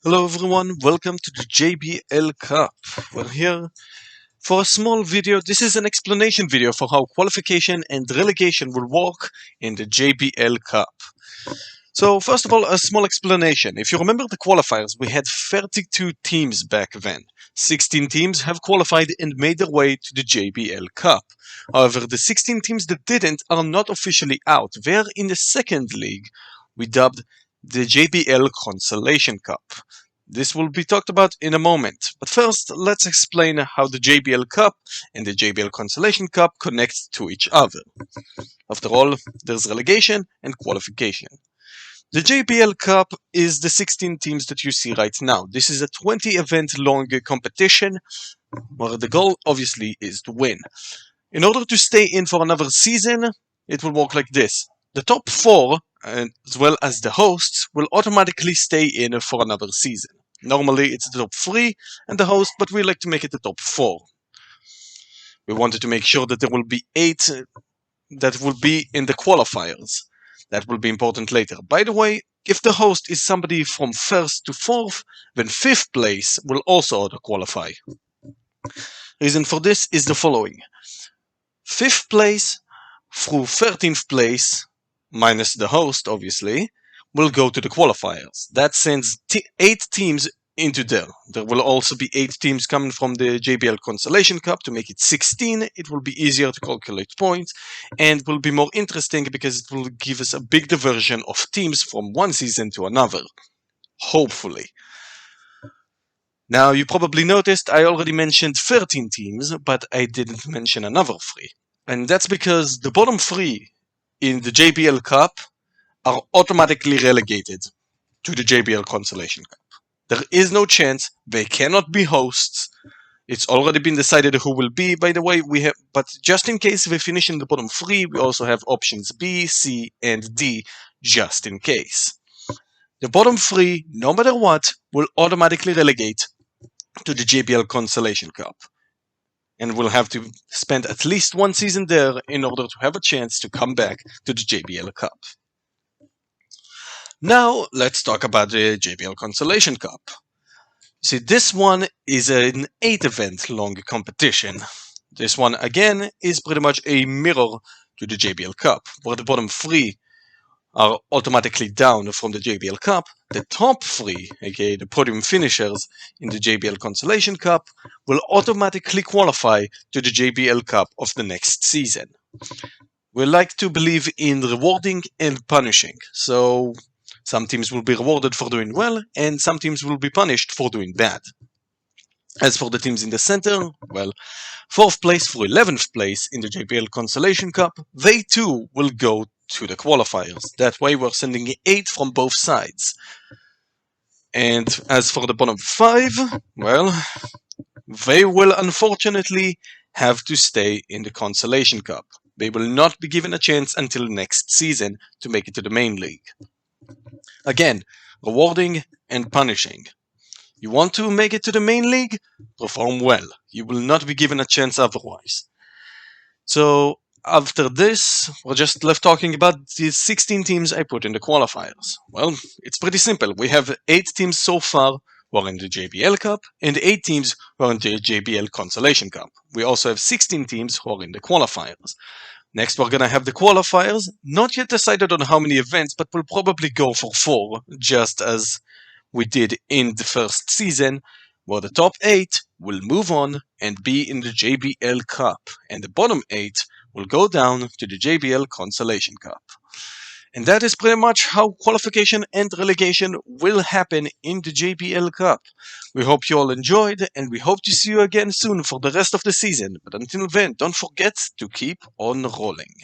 Hello everyone, welcome to the JBL Cup. We're here for a small video. This is an explanation video for how qualification and relegation will work in the JBL Cup. So first of all, a small explanation. If you remember the qualifiers, we had 32 teams back then. 16 teams have qualified and made their way to the JBL Cup. However, the 16 teams that didn't are not officially out. They're in the second league we dubbed the JBL Consolation Cup. This will be talked about in a moment, but first let's explain how the JBL Cup and the JBL Consolation Cup connect to each other. After all, there's relegation and qualification. The JBL Cup is the 16 teams that you see right now. This is a 20 event long competition where the goal obviously is to win. In order to stay in for another season, it will work like this. The top 4, as well as the hosts, will automatically stay in for another season. Normally it's the top 3 and the host, but we like to make it the top 4. We wanted to make sure that there will be 8 that will be in the qualifiers. That will be important later. By the way, if the host is somebody from 1st to 4th, then 5th place will also auto-qualify. Reason for this is the following. 5th place through 13th place, minus the host obviously, will go to the qualifiers. That sends 8 teams into there. There will also be 8 teams coming from the JBL Consolation Cup to make it 16. It will be easier to calculate points and will be more interesting because it will give us a big diversion of teams from one season to another. Hopefully. Now you probably noticed I already mentioned 13 teams, but I didn't mention another 3. And that's because the bottom 3 in the JBL Cup are automatically relegated to the JBL Consolation Cup. There is no chance, they cannot be hosts. It's already been decided who will be, by the way, but just in case they finish in the bottom 3, we also have options B, C, and D, just in case. The bottom 3, no matter what, will automatically relegate to the JBL Consolation Cup. And will have to spend at least one season there in order to have a chance to come back to the JBL Cup. Now, let's talk about the JBL Consolation Cup. See, this one is an 8 event long competition. This one, again, is pretty much a mirror to the JBL Cup, where the bottom 3 are automatically down from the JBL Cup. The top 3, aka the podium finishers in the JBL Consolation Cup, will automatically qualify to the JBL Cup of the next season. We like to believe in rewarding and punishing, so some teams will be rewarded for doing well, and some teams will be punished for doing bad. As for the teams in the center, well, 4th place through 11th place in the JBL Consolation Cup, they too will go to the qualifiers. That way we're sending 8 from both sides. And as for the bottom 5, well, they will unfortunately have to stay in the Consolation Cup. They will not be given a chance until next season to make it to the main league. Again, rewarding and punishing. You want to make it to the main league? Perform well. You will not be given a chance otherwise. So, after this, we're just left talking about the 16 teams I put in the qualifiers. Well, it's pretty simple. We have 8 teams so far who are in the JBL Cup, and 8 teams who are in the JBL Consolation Cup. We also have 16 teams who are in the qualifiers. Next, we're gonna have the qualifiers, not yet decided on how many events, but we'll probably go for 4, just as we did in the first season, where the top 8 will move on and be in the JBL Cup, and the bottom 8 will go down to the JBL Consolation Cup. And that is pretty much how qualification and relegation will happen in the JBL Cup. We hope you all enjoyed, and we hope to see you again soon for the rest of the season. But until then, don't forget to keep on rolling.